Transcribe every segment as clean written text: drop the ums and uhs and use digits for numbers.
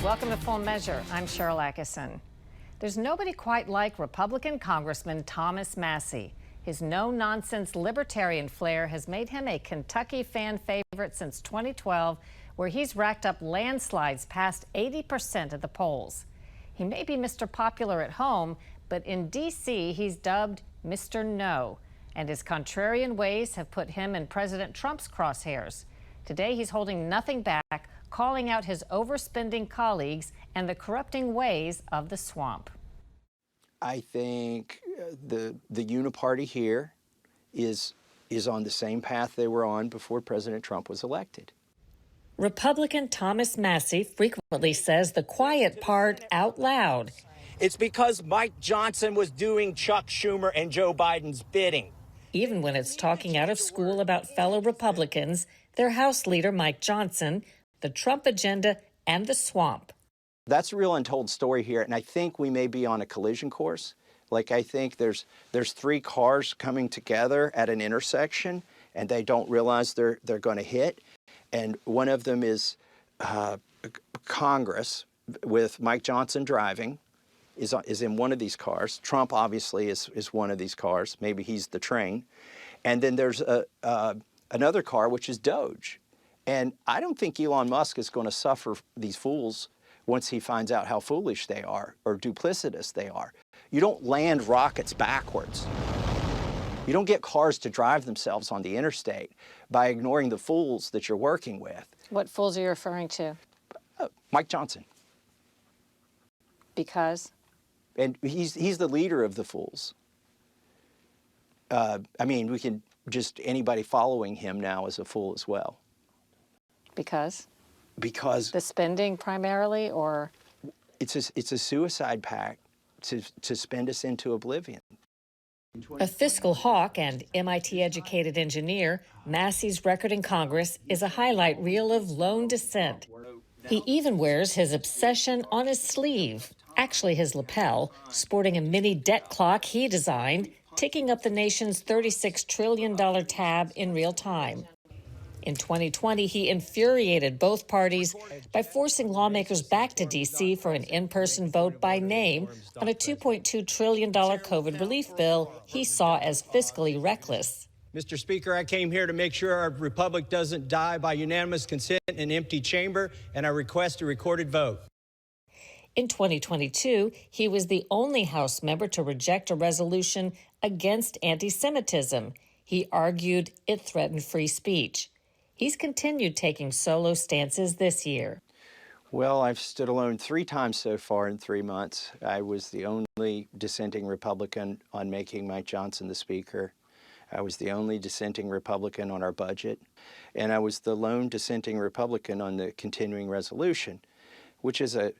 Welcome to Full Measure. I'm Sharyl Attkisson. There's nobody quite like Republican Congressman Thomas Massie. His no-nonsense libertarian flair has made him a Kentucky fan favorite since 2012, where he's racked up landslides past 80% at the polls. He may be Mr. Popular at home, but in D.C. he's dubbed Mr. No, and his contrarian ways have put him in President Trump's crosshairs. Today he's holding nothing back, calling out his overspending colleagues and the corrupting ways of the swamp. I think the uniparty here is on the same path they were on before President Trump was elected. Republican Thomas Massie frequently says the quiet part out loud. It's because Mike Johnson was doing Chuck Schumer and Joe Biden's bidding. Even when it's talking out of school about fellow Republicans, their House leader, Mike Johnson, the Trump agenda, and the swamp. That's a real untold story here, and I think we may be on a collision course. Like, I think there's three cars coming together at an intersection, and they don't realize they're going to hit. And one of them is Congress, with Mike Johnson driving, is in one of these cars. Trump obviously is one of these cars. Maybe he's the train. And then there's another car, which is Doge. And I don't think Elon Musk is going to suffer these fools once he finds out how foolish they are or duplicitous they are. You don't land rockets backwards. You don't get cars to drive themselves on the interstate by ignoring the fools that you're working with. What fools are you referring to? Mike Johnson. Because? And he's the leader of the fools. I mean, we can just, anybody following him now is a fool as well. Because? Because the spending primarily, or? It's a suicide pact to spend us into oblivion. A fiscal hawk and MIT-educated engineer, Massie's record in Congress is a highlight reel of lone dissent. He even wears his obsession on his sleeve, actually his lapel, sporting a mini debt clock he designed, ticking up the nation's $36 trillion tab in real time. In 2020, he infuriated both parties by forcing lawmakers back to D.C. for an in-person vote by name on a $2.2 trillion COVID relief bill he saw as fiscally reckless. Mr. Speaker, I came here to make sure our republic doesn't die by unanimous consent in an empty chamber, and I request a recorded vote. In 2022, he was the only House member to reject a resolution against anti-Semitism. He argued it threatened free speech. He's continued taking solo stances this year. Well, I've stood alone 3 times so far in 3 months. I was the only dissenting Republican on making Mike Johnson the Speaker. I was the only dissenting Republican on our budget. And I was the lone dissenting Republican on the continuing resolution, which is a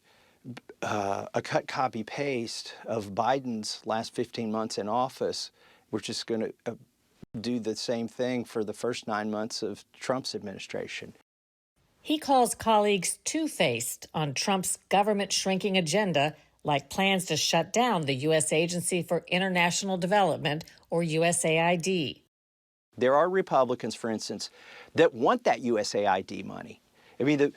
cut, copy, paste of Biden's last 15 months in office. We're just going to do the same thing for the first 9 months of Trump's administration. He calls colleagues two-faced on Trump's government shrinking agenda, like plans to shut down the U.S. Agency for International Development, or USAID. There are Republicans, for instance, that want that USAID money. I mean,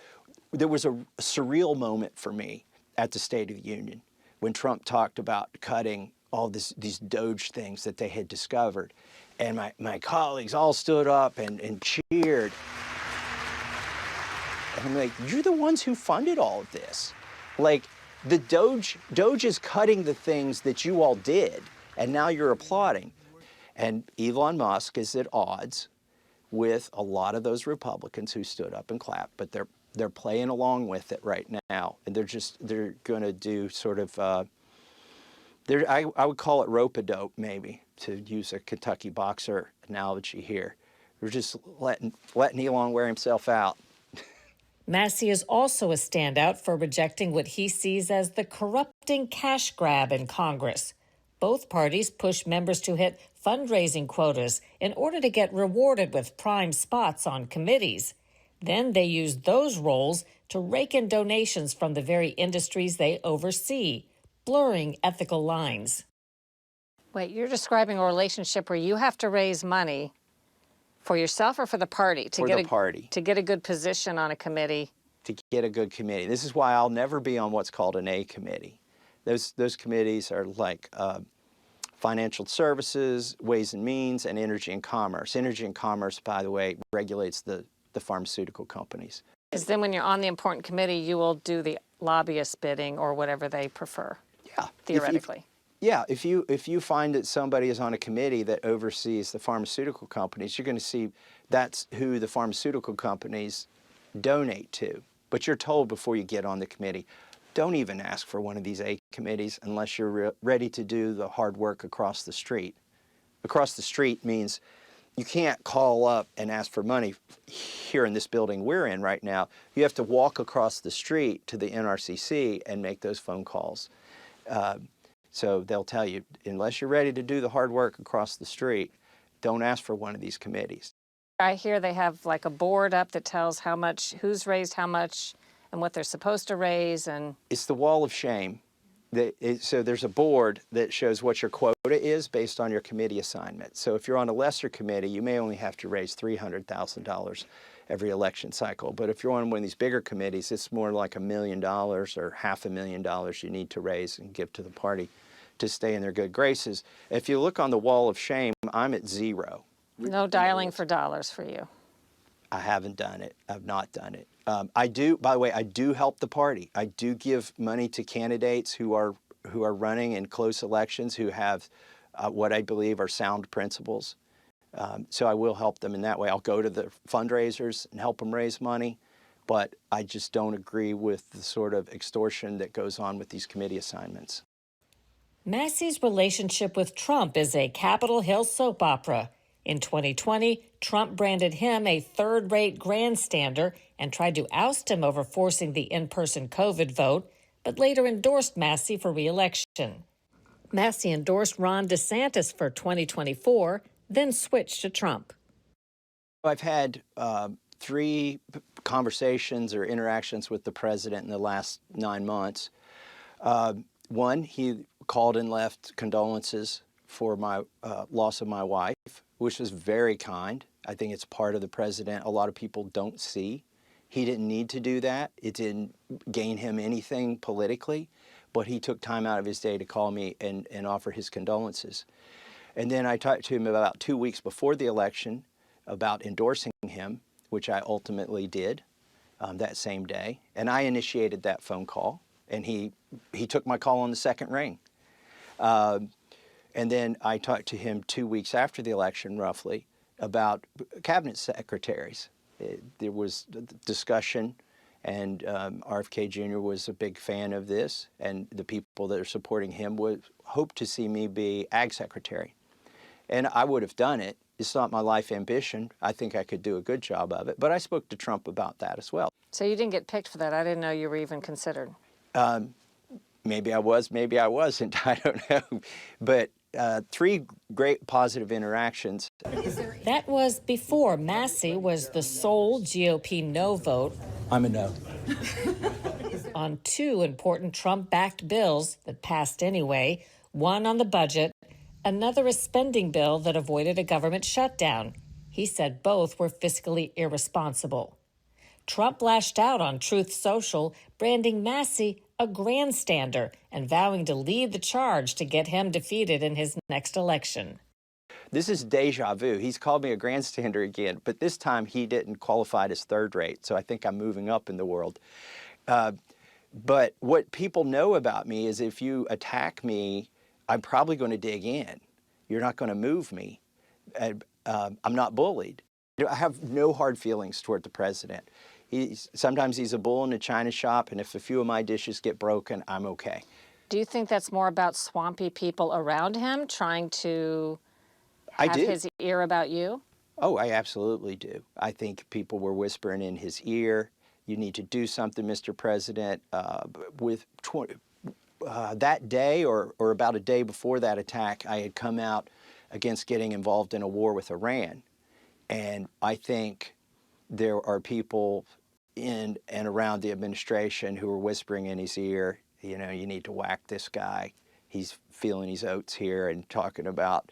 there was a surreal moment for me at the State of the Union when Trump talked about cutting all these Doge things that they had discovered. And my colleagues all stood up and cheered. And I'm like, you're the ones who funded all of this. Like, the Doge is cutting the things that you all did, and now you're applauding. And Elon Musk is at odds with a lot of those Republicans who stood up and clapped, but they're playing along with it right now. And they're going to do sort of, I would call it rope-a-dope, maybe, to use a Kentucky boxer analogy here. We're just letting Elon wear himself out. Massie is also a standout for rejecting what he sees as the corrupting cash grab in Congress. Both parties push members to hit fundraising quotas in order to get rewarded with prime spots on committees. Then they use those roles to rake in donations from the very industries they oversee, blurring ethical lines. Wait, you're describing a relationship where you have to raise money for yourself or for the party to get a good position on a committee to get a good committee. This is why I'll never be on what's called an A committee. Those committees are like Financial Services, Ways and Means, and Energy and Commerce. Energy and Commerce, by the way, regulates the pharmaceutical companies. Because then when you're on the important committee, you will do the lobbyist bidding or whatever they prefer, Yeah, theoretically. if you find that somebody is on a committee that oversees the pharmaceutical companies, you're going to see that's who the pharmaceutical companies donate to. But you're told before you get on the committee, don't even ask for one of these A committees unless you're ready to do the hard work across the street. Across the street means you can't call up and ask for money here in this building we're in right now. You have to walk across the street to the NRCC and make those phone calls. So they'll tell you, unless you're ready to do the hard work across the street, don't ask for one of these committees. I hear they have like a board up that tells how much, who's raised how much, and what they're supposed to raise, and It's the wall of shame. So there's a board that shows what your quota is based on your committee assignment. So if you're on a lesser committee, you may only have to raise $300,000 every election cycle. But if you're on one of these bigger committees, it's more like $1 million or $500,000 you need to raise and give to the party to stay in their good graces. If you look on the wall of shame, I'm at 0. no dialing for dollars for you. I haven't done it. I've not done it. I do, by the way, I do help the party. I do give money to candidates who are running in close elections who have what I believe are sound principles. So I will help them in that way. I'll go to the fundraisers and help them raise money, but I just don't agree with the sort of extortion that goes on with these committee assignments. Massie's relationship with Trump is a Capitol Hill soap opera. In 2020, Trump branded him a third-rate grandstander and tried to oust him over forcing the in-person COVID vote, but later endorsed Massie for re-election. Massie endorsed Ron DeSantis for 2024, then switched to Trump. I've had 3 conversations or interactions with the president in the last 9 months. One, he called and left condolences for my loss of my wife, which was very kind. I think it's part of the president a lot of people don't see. He didn't need to do that. It didn't gain him anything politically, but he took time out of his day to call me and offer his condolences. And then I talked to him about 2 weeks before the election about endorsing him, which I ultimately did that same day. And I initiated that phone call, and he took my call on the second ring. And then I talked to him 2 weeks after the election, roughly, about cabinet secretaries. There was discussion, and RFK Jr. was a big fan of this, and the people that are supporting him would hope to see me be ag secretary. And I would have done it. It's not my life ambition. I think I could do a good job of it. But I spoke to Trump about that as well. So you didn't get picked for that. I didn't know you were even considered. Maybe I was, maybe I wasn't. I don't know. But 3 great positive interactions. That was before Massie was the sole GOP no vote I'm a no. on 2 important Trump-backed bills that passed anyway, one on the budget, another a spending bill that avoided a government shutdown. He said both were fiscally irresponsible. Trump lashed out on Truth Social, branding Massie a grandstander and vowing to lead the charge to get him defeated in his next election. This is deja vu. He's called me a grandstander again, but this time he didn't qualify as third rate, so I think I'm moving up in the world. But what people know about me is if you attack me, I'm probably going to dig in. You're not going to move me. I'm not bullied. I have no hard feelings toward the president. Sometimes he's a bull in a china shop, and if a few of my dishes get broken, I'm okay. Do you think that's more about swampy people around him trying to have his ear about you? Oh, I absolutely do. I think people were whispering in his ear, you need to do something, Mr. President. That day or about a day before that attack, I had come out against getting involved in a war with Iran. And I think there are people in and around the administration who are whispering in his ear, you know, you need to whack this guy. He's feeling his oats here and talking about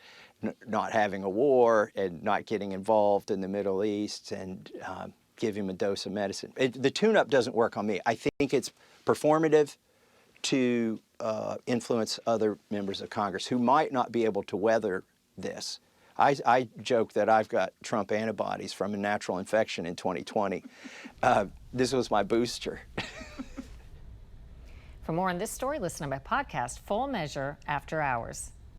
not having a war and not getting involved in the Middle East. And give him a dose of medicine. The tune-up doesn't work on me. I think it's performative to influence other members of Congress who might not be able to weather this. I joke that I've got Trump antibodies from a natural infection in 2020. This was my booster. For more on this story, listen to my podcast, Full Measure, After Hours.